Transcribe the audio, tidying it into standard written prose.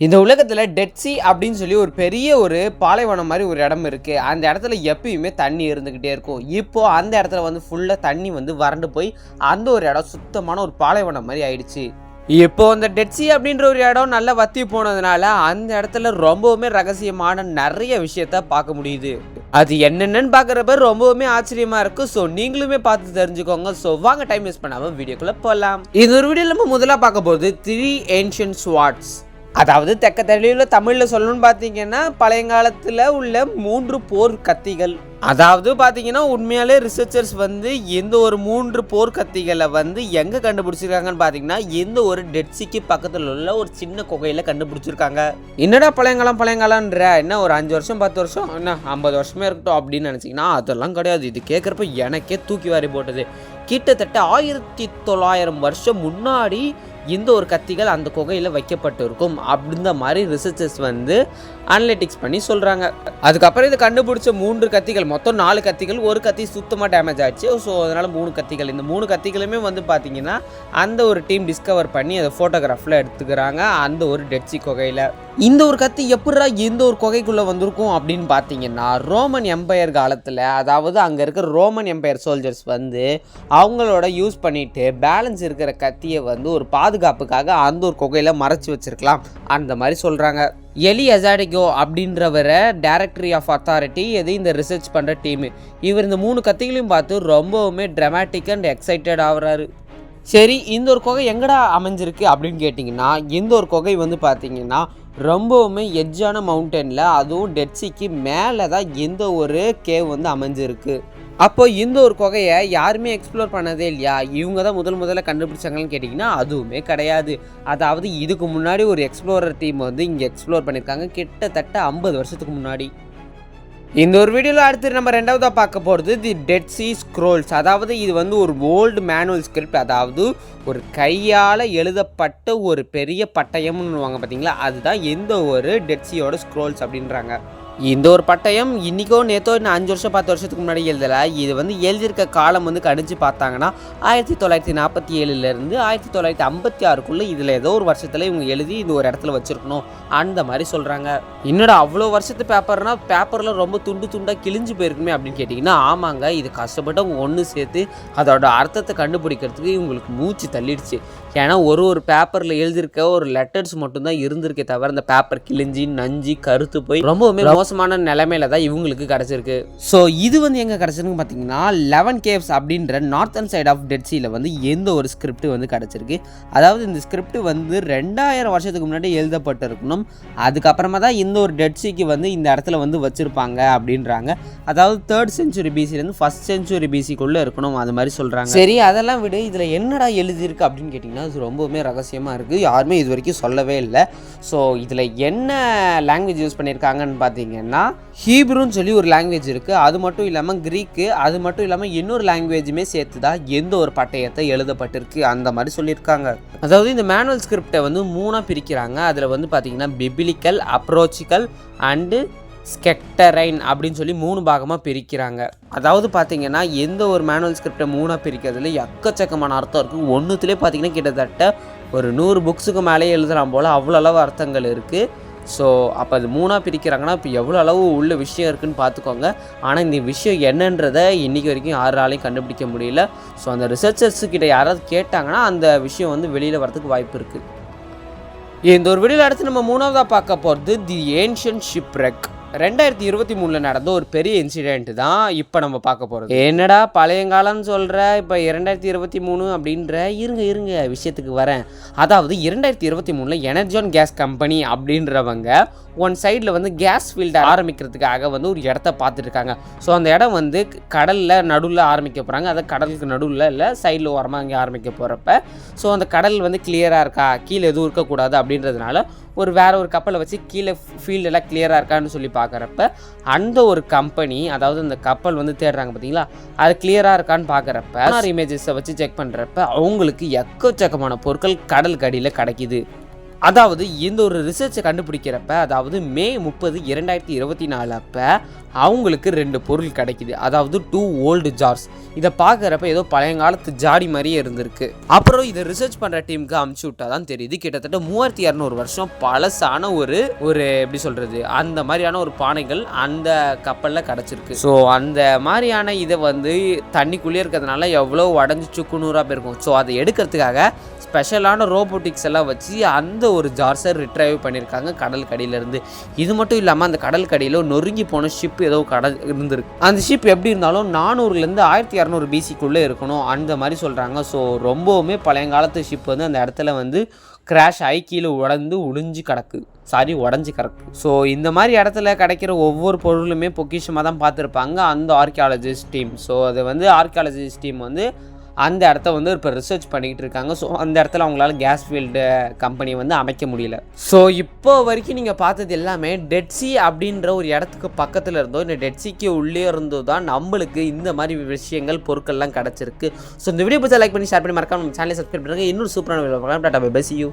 இந்த உலகத்துல dead C அப்படின்னு சொல்லி ஒரு பெரிய ஒரு பாலைவனம் மாதிரி ஒரு இடம் இருக்கு. அந்த இடத்துல எப்பயுமே தண்ணி இருந்துகிட்டே இருக்கும். இப்போ அந்த இடத்துல வந்து ஃபுல்லா தண்ணி வந்து வறண்டு போய் அந்த ஒரு இடம் சுத்தமான ஒரு பாலைவனம் மாதிரி ஆயிடுச்சு. இப்போ அந்த டெட் சி அப்படின்ற ஒரு இடம் நல்லா வத்தி போனதுனால அந்த இடத்துல ரொம்பவுமே ரகசியமான நிறைய விஷயத்த பார்க்க முடியுது. அது என்னென்னு பார்க்குறப்ப ரொம்பவுமே ஆச்சரியமா இருக்கும். ஸோ நீங்களுமே பார்த்து தெரிஞ்சுக்கோங்க. ஸோ வாங்க டைம் வேஸ்ட் பண்ணாம வீடியோக்குள்ள போகலாம். இது ஒரு வீடியோ நம்ம முதல்ல பார்க்க போகுது 3 ஏன்ஷியன்ட் ஸ்வார்ட்ஸ். அதாவது தெக்க தெளிவில் தமிழில் சொல்லணும்னு பார்த்தீங்கன்னா பழையங்காலத்தில் உள்ள 3 போர் கத்திகள். அதாவது பார்த்தீங்கன்னா உண்மையாலே ரிசர்ச்சர்ஸ் வந்து எந்த ஒரு 3 போர் கத்திகளை வந்து எங்கே கண்டுபிடிச்சிருக்காங்கன்னு பார்த்தீங்கன்னா எந்த ஒரு டெட்சிக்கு பக்கத்தில் உள்ள ஒரு சின்ன குகையில் கண்டுபிடிச்சிருக்காங்க. என்னடா பழையங்காலம்ன்ற என்ன ஒரு 5 வருஷம் 10 வருஷம் என்ன 50 வருஷமே இருக்கட்டும் அப்படின்னு நினச்சிங்கன்னா அதெல்லாம் கிடையாது. இது கேட்குறப்ப எனக்கே தூக்கி வாரி போட்டது. கிட்டத்தட்ட 1900 வருஷம் முன்னாடி இந்த ஒரு கத்திகள் அந்த குகையில் வைக்கப்பட்டு இருக்கும் அப்படின்ற மாதிரி ரிசர்ச்சர்ஸ் வந்து அனலிட்டிக்ஸ் பண்ணி சொல்கிறாங்க. அதுக்கப்புறம் இது கண்டுபிடிச்ச 3 கத்திகள், மொத்தம் 4 கத்திகள், ஒரு கத்தி சுத்தமாக டேமேஜ் ஆச்சு. ஸோ அதனால் 3 கத்திகள். இந்த 3 கத்திகளுமே வந்து பார்த்தீங்கன்னா அந்த ஒரு டீம் டிஸ்கவர் பண்ணி அதை ஃபோட்டோகிராஃபில் எடுத்துக்கிறாங்க அந்த ஒரு டெட்சி குகையில். இந்த ஒரு கத்தி எப்படா எந்த ஒரு குகைக்குள்ளே வந்திருக்கும் அப்படின்னு பார்த்தீங்கன்னா ரோமன் எம்பையர் காலத்தில், அதாவது அங்கே இருக்கிற ரோமன் எம்பையர் சோல்ஜர்ஸ் வந்து அவங்களோட யூஸ் பண்ணிவிட்டு பேலன்ஸ் இருக்கிற கத்தியை வந்து ஒரு பாதுகாப்புக்காக அந்த ஒரு குகையில் மறைச்சி வச்சுருக்கலாம் அந்த மாதிரி சொல்கிறாங்க. எலி அசாடிகோ அப்படின்றவரை டைரக்டரி ஆஃப் அத்தாரிட்டி எது இந்த ரிசர்ச் பண்ணுற டீமு. இவர் இந்த 3 கத்திகளையும் பார்த்து ரொம்பவுமே ட்ராமாட்டிக் அண்ட் எக்ஸைட்டட் ஆகுறாரு. சரி, இந்த ஒரு குகை எங்கடா அமைஞ்சிருக்கு அப்படின்னு கேட்டிங்கன்னா இந்த ஒரு குகை வந்து பார்த்தீங்கன்னா ரொம்பவுமே எட்ஜான மவுண்டனில், அதுவும் டெட்சிக்கு மேலே தான் எந்த ஒரு கேவ் வந்து அமைஞ்சிருக்கு. அப்போ இந்த ஒரு குகையை யாருமே எக்ஸ்ப்ளோர் பண்ணதே இல்லையா, இவங்க தான் முதல்ல கண்டுபிடிச்சாங்கன்னு கேட்டிங்கன்னா அதுவுமே கிடையாது. அதாவது இதுக்கு முன்னாடி ஒரு எக்ஸ்ப்ளோரர் டீம் வந்து இங்கே எக்ஸ்ப்ளோர் பண்ணியிருக்காங்க கிட்டத்தட்ட 50 வருஷத்துக்கு முன்னாடி. இந்த ஒரு வீடியோவில் அடுத்து நம்ம 2வதாக பார்க்க போகிறது தி டெட் சி ஸ்க்ரோல்ஸ். அதாவது இது வந்து ஒரு ஓல்டு மேனுவல் ஸ்கிரிப்ட், அதாவது ஒரு கையால் எழுதப்பட்ட ஒரு பெரிய பட்டயம்னு பார்த்தீங்களா, அதுதான் எந்த ஒரு டெட் சியோட ஸ்க்ரோல்ஸ் அப்படின்றாங்க. இந்த ஒரு பட்டயம் இன்றைக்கோ நேற்றோ 5 வருஷம் 10 வருஷத்துக்கு முன்னாடி எழுதலை. இது வந்து எழுதியிருக்க காலம் வந்து கணிச்சு பார்த்தாங்கன்னா 1947லேருந்து 1956க்குள்ளே இதில் ஏதோ ஒரு வருஷத்தில் இவங்க எழுதி இந்த ஒரு இடத்துல வச்சுருக்கணும் அந்த மாதிரி சொல்கிறாங்க. என்னடா அவ்வளோ வருஷத்து பேப்பர்னால் பேப்பரில் ரொம்ப துண்டாக கிழிஞ்சு போயிருக்குமே அப்படின்னு கேட்டிங்கன்னா ஆமாங்க, இது கஷ்டப்பட்டு அவங்க ஒன்று சேர்த்து அதோட அர்த்தத்தை கண்டுபிடிக்கிறதுக்கு இவங்களுக்கு மூச்சு தள்ளிடுச்சு. ஏன்னா ஒரு பேப்பரில் எழுதியிருக்க ஒரு லெட்டர்ஸ் மட்டும்தான் இருந்திருக்கே தவிர அந்த பேப்பர் கிழிஞ்சி நஞ்சு கருத்து போய் ரொம்பவுமே மோசமான நிலைமையில தான் இவங்களுக்கு கிடச்சிருக்கு. ஸோ இது வந்து எங்கே கிடச்சிருக்கு பார்த்தீங்கன்னா 11 கேவ்ஸ் அப்படின்ற நார்த்தன் சைட் ஆஃப் டெட் சீல வந்து எந்த ஒரு ஸ்கிரிப்ட் வந்து கிடச்சிருக்கு. அதாவது இந்த ஸ்கிரிப்ட் வந்து 2000 வருஷத்துக்கு முன்னாடி எழுதப்பட்டிருக்கணும். அதுக்கப்புறமா தான் இந்த ஒரு டெட் சீக்கு வந்து இந்த இடத்துல வந்து வச்சுருப்பாங்க அப்படின்றாங்க. அதாவது 3rd century BCலேருந்து 1st century BCக்குள்ளே இருக்கணும் அது மாதிரி சொல்கிறாங்க. சரி, அதெல்லாம் விட இதில் என்னடா எழுதியிருக்கு அப்படின்னு கேட்டிங்கன்னா அது ரொம்பவுமே ரகசியமாக இருக்குது, யாருமே இது வரைக்கும் சொல்லவே இல்லை. ஸோ இதில் என்ன லாங்குவேஜ் யூஸ் பண்ணியிருக்காங்கன்னு பார்த்தீங்கன்னா ஹீப்ருன்னு சொல்லி ஒரு லாங்குவேஜ் இருக்குது. அது மட்டும் இல்லாமல் க்ரீக்கு, அது மட்டும் இல்லாமல் இன்னொரு லாங்குவேஜுமே சேர்த்து தான் எந்த ஒரு பட்டயத்தை எழுதப்பட்டிருக்கு அந்த மாதிரி சொல்லியிருக்காங்க. அதாவது இந்த மேனுவல் ஸ்கிரிப்டை வந்து 3ஆக பிரிக்கிறாங்க. அதில் வந்து பார்த்தீங்கன்னா பிபிலிக்கல், அப்ரோச்சிக்கல் அண்டு ஸ்கெக்டரைன் அப்படின்னு சொல்லி 3 பாகமாக பிரிக்கிறாங்க. அதாவது பார்த்தீங்கன்னா எந்த ஒரு மேனுவல் ஸ்கிரிப்டை 3ஆக பிரிக்கிறதுல எக்கச்சக்கமான அர்த்தம் இருக்குது. ஒன்றுத்துலேயே பார்த்தீங்கன்னா கிட்டத்தட்ட ஒரு 100 புக்ஸுக்கு மேலே எழுதலாம் போல் அவ்வளோ அளவு அர்த்தங்கள் இருக்குது. ஸோ அப்போ அது 3ஆக பிரிக்கிறாங்கன்னா இப்போ எவ்வளோ அளவு உள்ள விஷயம் இருக்குதுன்னு பார்த்துக்கோங்க. ஆனால் இந்த விஷயம் என்னன்றதை இன்றைக்கி வரைக்கும் யாராலையும் கண்டுபிடிக்க முடியல. ஸோ அந்த ரிசர்ச்சர்ஸுக்கிட்ட யாராவது கேட்டாங்கன்னா அந்த விஷயம் வந்து வெளியில் வரதுக்கு வாய்ப்பு இருக்குது. இந்த ஒரு வீடியோவில் அடுத்து நம்ம 3வதாக பார்க்க போகிறது தி ஏன்ஷியன்ட் ஷிப்ரெக். 2023 நடந்த ஒரு பெரிய இன்சிடென்ட் தான் இப்போ நம்ம பார்க்க போகிறோம். என்னடா பழையங்காலம்னு சொல்கிற, இப்போ 2023 அப்படின்ற, இருங்க விஷயத்துக்கு வரேன். அதாவது 2023 எனர்ஜான் கேஸ் கம்பெனி அப்படின்றவங்க ஒன் சைடில் வந்து கேஸ் ஃபீல்டை ஆரம்பிக்கிறதுக்காக வந்து ஒரு இடத்த பார்த்துருக்காங்க. ஸோ அந்த இடம் வந்து கடலில் நடுவில் ஆரம்பிக்க போகிறாங்க. அதை கடலுக்கு நடுவில் இல்லை சைடில் ஓரமாக அங்கே ஆரம்பிக்க போகிறப்ப ஸோ அந்த கடல் வந்து கிளியராக இருக்கா, கீழே எதுவும் இருக்கக்கூடாது அப்படின்றதுனால வேறு ஒரு கப்பலை வச்சு கீழே ஃபீல்டெல்லாம் கிளியராக இருக்கான்னு சொல்லி பார்க்குறப்ப அந்த ஒரு கம்பெனி, அதாவது அந்த கப்பல் வந்து தேடுறாங்க பார்த்தீங்களா, அது கிளியராக இருக்கான்னு பார்க்குறப்ப இமேஜஸை வச்சு செக் பண்ணுறப்ப அவங்களுக்கு எக்கச்சக்கமான பொருட்கள் கடலுக்கு அடியில் கிடைக்கிது. அதாவது இந்த ஒரு ரிசர்ச்சை கண்டுபிடிக்கிறப்ப, அதாவது மே 30, 2024 அப்போ அவங்களுக்கு 2 பொருள் கிடைக்குது. அதாவது 2 ஓல்டு ஜார்ஸ். இதை பார்க்குறப்ப ஏதோ பழையங்காலத்து ஜாடி மாதிரியே இருந்திருக்கு. அப்புறம் இதை ரிசர்ச் பண்ணுற டீமுக்கு அமுச்சு விட்டா தான் தெரியுது, கிட்டத்தட்ட 3200 வருஷம் பழசான ஒரு எப்படி சொல்கிறது, அந்த மாதிரியான ஒரு பானைகள் அந்த கப்பலில் கிடச்சிருக்கு. ஸோ அந்த மாதிரியான இதை வந்து தண்ணிக்குள்ளேயே இருக்கிறதுனால எவ்வளோ உடஞ்சி சுக்குநூறாக போயிருக்கும். ஸோ அதை எடுக்கிறதுக்காக ஸ்பெஷலான ரோபோட்டிக்ஸ் எல்லாம் வச்சு அந்த ஒரு ஜார்ஸை ரிட்ரைவ் பண்ணியிருக்காங்க கடல் கடியிலேருந்து. இது மட்டும் இல்லாமல் அந்த கடல் கடியில் நொறுங்கி போன ஷிப் ஏதோ இருந்திருக்கு. அந்த ஷிப் எப்படி இருந்தாலும் 400லேருந்து 1200 பிசிக்குள்ளே இருக்கணும் அந்த மாதிரி சொல்கிறாங்க. ஸோ ரொம்பவுமே பழையங்காலத்து ஷிப் வந்து அந்த இடத்துல வந்து கிராஷ் ஆகி கீழே உடைஞ்சு கிடக்கு. ஸோ இந்த மாதிரி இடத்துல கிடைக்கிற ஒவ்வொரு பொருளுமே பொக்கிஷமாக தான் பார்த்துருப்பாங்க அந்த ஆர்கியாலஜிஸ்ட் டீம். ஸோ அது வந்து ஆர்கியாலஜிஸ்ட் டீம் வந்து அந்த இடத்த வந்து இப்போ ரிசர்ச் பண்ணிக்கிட்டு இருக்காங்க. ஸோ அந்த இடத்துல அவங்களால கேஸ் ஃபீல்டு கம்பெனி வந்து அமைக்க முடியல. ஸோ இப்போ வரைக்கும் நீங்கள் பார்த்தது எல்லாமே டெட்சி அப்படின்ற ஒரு இடத்துக்கு பக்கத்தில் இருந்தோ இந்த டெட்சிக்கு உள்ளே இருந்தோ தான் நம்மளுக்கு இந்த மாதிரி விஷயங்கள் பொருட்கள்லாம் கிடச்சிருக்கு. ஸோ இந்த வீடியோ பிடிச்சா லைக் பண்ணி ஷேர் பண்ணி மறக்காம நம்ம சேனலை சப்ஸ்கிரைப் பண்ணுங்கள். இன்னொரு சூப்பரான வீடியோ பார்க்கலாம். Tata bye bye, see you.